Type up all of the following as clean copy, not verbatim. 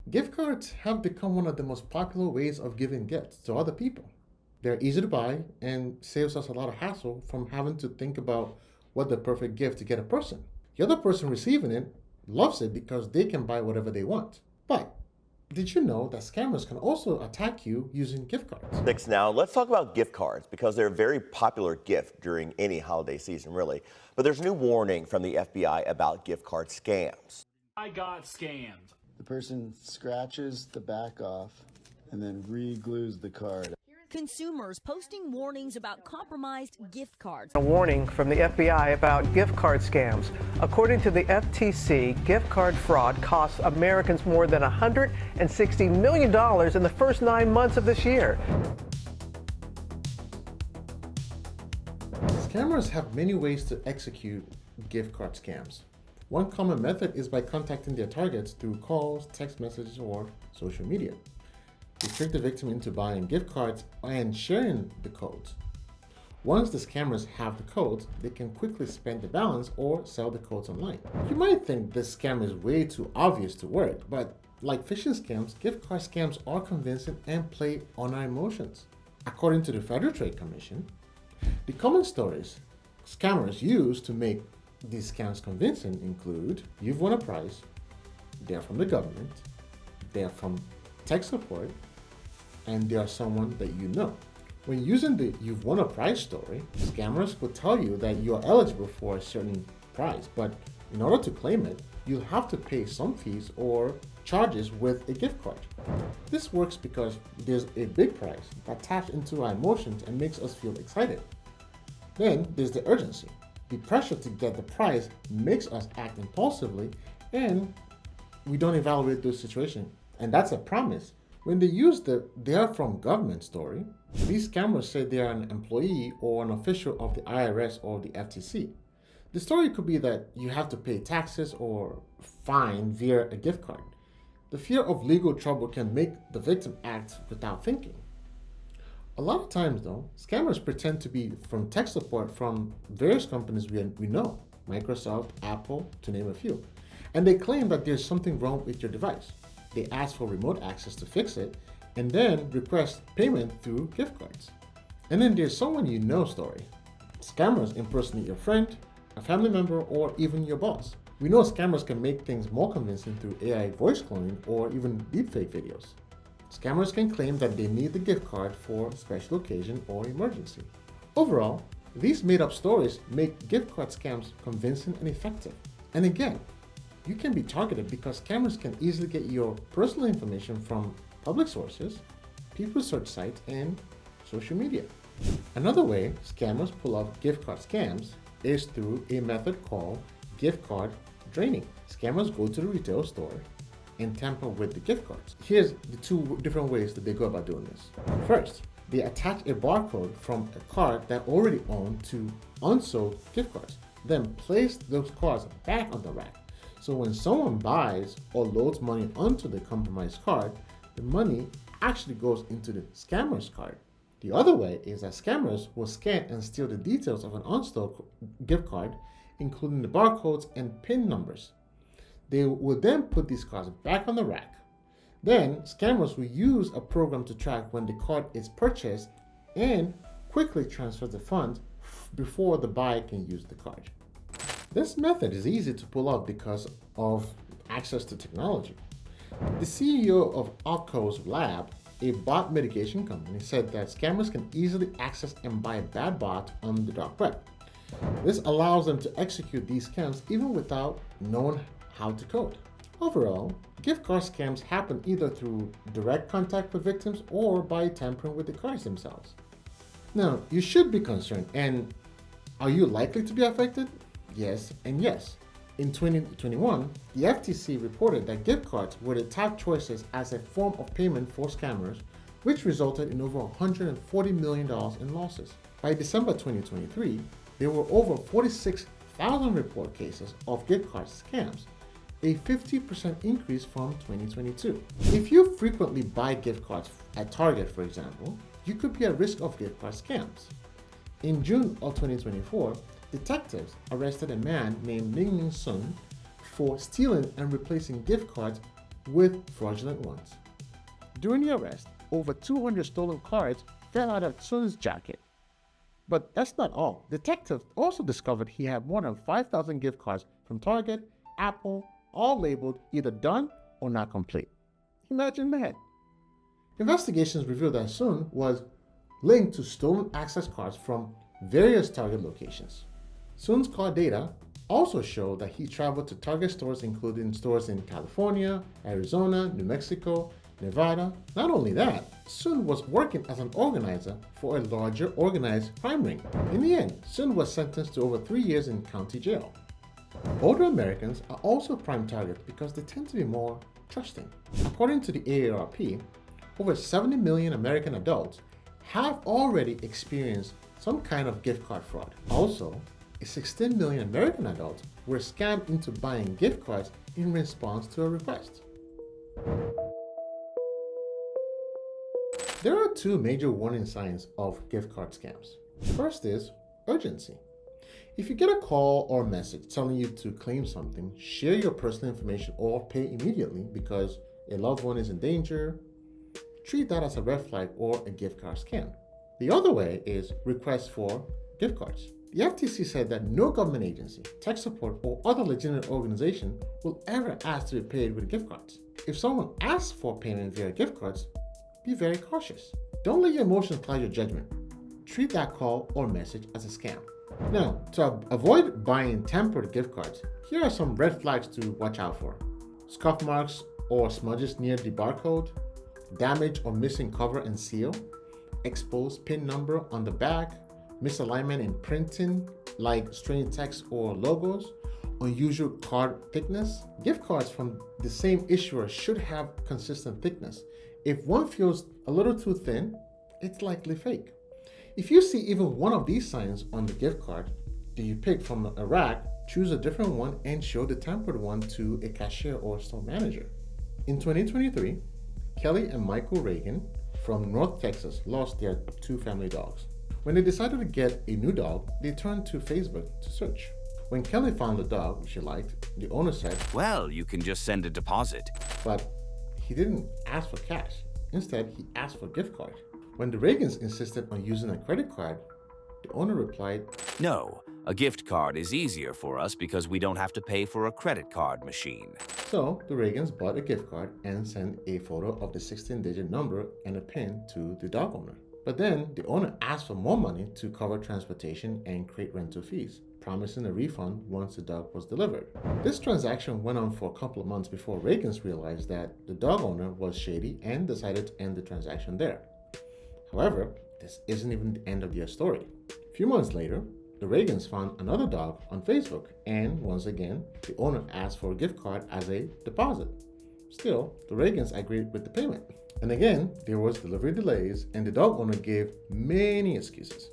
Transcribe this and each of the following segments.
Gift cards have become one of the most popular ways of giving gifts to other people. They're easy to buy and saves us a lot of hassle from having to think about what the perfect gift to get a person. The other person receiving it loves it because they can buy whatever they want. But did you know that scammers can also attack you using gift cards? Next now, let's talk about gift cards because they're a very popular gift during any holiday season, really. But there's a new warning from the FBI about gift card scams. I got scammed. The person scratches the back off and then re-glues the card. Consumers posting warnings about compromised gift cards. A warning from the FBI about gift card scams. According to the FTC, gift card fraud costs Americans more than $160 million in the first 9 months of this year. Scammers have many ways to execute gift card scams. One common method is by contacting their targets through calls, text messages, or social media. They trick the victim into buying gift cards and sharing the codes. Once the scammers have the codes, they can quickly spend the balance or sell the codes online. You might think this scam is way too obvious to work, but like phishing scams, gift card scams are convincing and play on our emotions. According to the Federal Trade Commission, the common stories scammers use to make these scams convincing include: you've won a prize, they're from the government, they're from tech support, and they are someone that you know. When using the "you've won a prize" story, scammers will tell you that you are eligible for a certain prize, but in order to claim it, you'll have to pay some fees or charges with a gift card. This works because there's a big prize that taps into our emotions and makes us feel excited. Then there's the urgency. The pressure to get the prize makes us act impulsively, and we don't evaluate those situations. And that's a promise. When they use the "they're from government" story, these scammers say they are an employee or an official of the IRS or the FTC. The story could be that you have to pay taxes or fine via a gift card. The fear of legal trouble can make the victim act without thinking. A lot of times though, scammers pretend to be from tech support from various companies we know, Microsoft, Apple, to name a few. And they claim that there's something wrong with your device. They ask for remote access to fix it, and then request payment through gift cards. And then there's someone you know story. Scammers impersonate your friend, a family member, or even your boss. We know scammers can make things more convincing through AI voice cloning or even deepfake videos. Scammers can claim that they need the gift card for a special occasion or emergency. Overall, these made-up stories make gift card scams convincing and effective. And again, you can be targeted because scammers can easily get your personal information from public sources, people's search sites, and social media. Another way scammers pull off gift card scams is through a method called gift card draining. Scammers go to the retail store and tamper with the gift cards. Here's the two different ways that they go about doing this. First, they attach a barcode from a card that already owned to unsold gift cards, then place those cards back on the rack. So when someone buys or loads money onto the compromised card, the money actually goes into the scammer's card. The other way is that scammers will scan and steal the details of an unsold gift card, including the barcodes and PIN numbers. They will then put these cards back on the rack. Then scammers will use a program to track when the card is purchased and quickly transfer the funds before the buyer can use the card. This method is easy to pull off because of access to technology. The CEO of Oculus Lab, a bot mitigation company, said that scammers can easily access and buy bad bots on the dark web. This allows them to execute these scams even without knowing how to code. Overall, gift card scams happen either through direct contact with victims or by tampering with the cards themselves. Now, you should be concerned, and are you likely to be affected? Yes and yes. In 2021, the FTC reported that gift cards were the top choices as a form of payment for scammers, which resulted in over $140 million in losses. By December 2023, there were over 46,000 report cases of gift card scams, a 50% increase from 2022. If you frequently buy gift cards at Target, for example, you could be at risk of gift card scams. In June of 2024, detectives arrested a man named Ning Sun for stealing and replacing gift cards with fraudulent ones. During the arrest, over 200 stolen cards fell out of Sun's jacket. But that's not all. Detectives also discovered he had more than 5,000 gift cards from Target, Apple, all labeled either done or not complete. Imagine that. Investigations revealed that Sun was linked to stolen access cards from various Target locations. Sun's card data also showed that he traveled to Target stores, including stores in California, Arizona, New Mexico, Nevada. Not only that, Sun was working as an organizer for a larger organized crime ring. In the end, Sun was sentenced to over 3 years in county jail. Older Americans are also prime targets because they tend to be more trusting. According to the AARP, over 70 million American adults have already experienced some kind of gift card fraud. Also, 16 million American adults were scammed into buying gift cards in response to a request. There are two major warning signs of gift card scams. First is urgency. If you get a call or message telling you to claim something, share your personal information, or pay immediately because a loved one is in danger, treat that as a red flag or a gift card scam. The other way is requests for gift cards. The FTC said that no government agency, tech support, or other legitimate organization will ever ask to be paid with gift cards. If someone asks for payment via gift cards, be very cautious. Don't let your emotions cloud your judgment. Treat that call or message as a scam. Now, to avoid buying tampered gift cards, here are some red flags to watch out for. Scuff marks or smudges near the barcode, damage or missing cover and seal, exposed PIN number on the back, misalignment in printing like strange text or logos, unusual card thickness. Gift cards from the same issuer should have consistent thickness. If one feels a little too thin, it's likely fake. If you see even one of these signs on the gift card that you pick from a rack, choose a different one and show the tampered one to a cashier or store manager. In 2023, Kelly and Michael Reagan from North Texas lost their 2 family dogs. When they decided to get a new dog, they turned to Facebook to search. When Kelly found the dog she liked, the owner said, "Well, you can just send a deposit." But he didn't ask for cash. Instead, he asked for a gift card. When the Reagans insisted on using a credit card, the owner replied, "No, a gift card is easier for us because we don't have to pay for a credit card machine." So the Reagans bought a gift card and sent a photo of the 16-digit number and a PIN to the dog owner. But then the owner asked for more money to cover transportation and crate rental fees, promising a refund once the dog was delivered. This transaction went on for a couple of months before Reagans realized that the dog owner was shady and decided to end the transaction there. However, this isn't even the end of their story. A few months later, the Reagans found another dog on Facebook, and once again, the owner asked for a gift card as a deposit. Still, the Reagans agreed with the payment. And again, there was delivery delays, and the dog owner gave many excuses.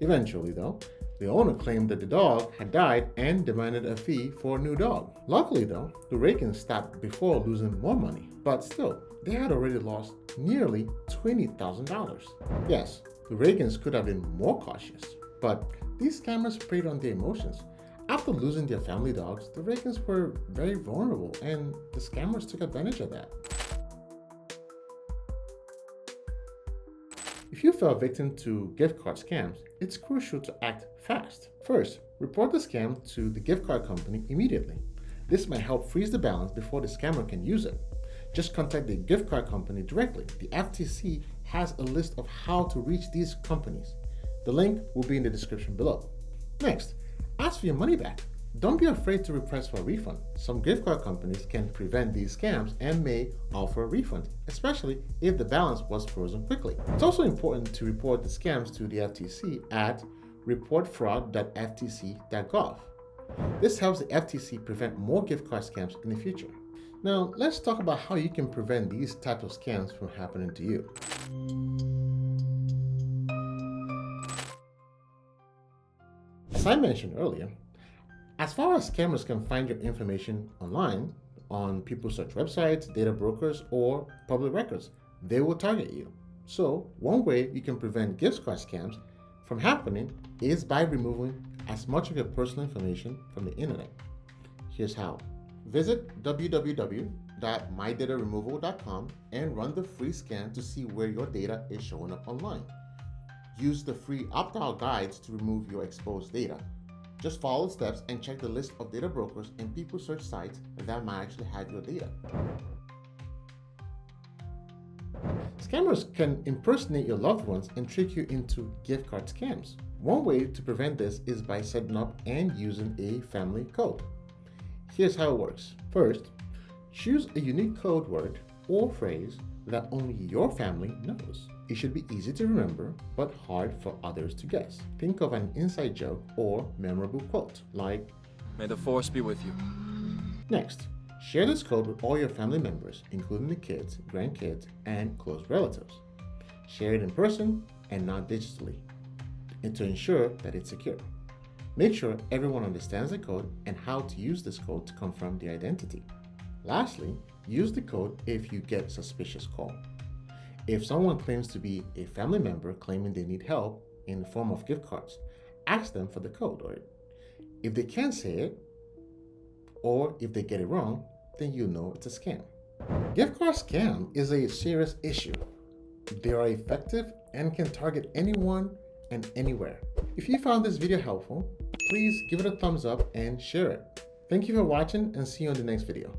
Eventually, though, the owner claimed that the dog had died and demanded a fee for a new dog. Luckily, though, the Reagans stopped before losing more money. But still, they had already lost nearly $20,000. Yes, the Reagans could have been more cautious, but these scammers preyed on their emotions. After losing their family dogs, the Reagans were very vulnerable, and the scammers took advantage of that. If you fell victim to gift card scams, it's crucial to act fast. First, report the scam to the gift card company immediately. This might help freeze the balance before the scammer can use it. Just contact the gift card company directly. The FTC has a list of how to reach these companies. The link will be in the description below. Next, ask for your money back. Don't be afraid to request for a refund. Some gift card companies can prevent these scams and may offer a refund, especially if the balance was frozen quickly. It's also important to report the scams to the FTC at reportfraud.ftc.gov. This helps the FTC prevent more gift card scams in the future. Now, let's talk about how you can prevent these types of scams from happening to you. As I mentioned earlier, as far as scammers can find your information online, on people's search websites, data brokers, or public records, they will target you. So, one way you can prevent gift card scams from happening is by removing as much of your personal information from the internet. Here's how. Visit www.MyDataRemoval.com and run the free scan to see where your data is showing up online. Use the free opt-out guides to remove your exposed data. Just follow the steps and check the list of data brokers and people search sites that might actually have your data. Scammers can impersonate your loved ones and trick you into gift card scams. One way to prevent this is by setting up and using a family code. Here's how it works. First, choose a unique code word or phrase that only your family knows. It should be easy to remember, but hard for others to guess. Think of an inside joke or memorable quote, like, "May the force be with you." Next, share this code with all your family members, including the kids, grandkids, and close relatives. Share it in person and not digitally, and to ensure that it's secure. Make sure everyone understands the code and how to use this code to confirm the identity. Lastly, use the code if you get a suspicious call. If someone claims to be a family member claiming they need help in the form of gift cards, ask them for the code word. If they can't say it, or if they get it wrong, then you know it's a scam. Gift card scam is a serious issue. They are effective and can target anyone and anywhere. If you found this video helpful, please give it a thumbs up and share it. Thank you for watching and see you on the next video.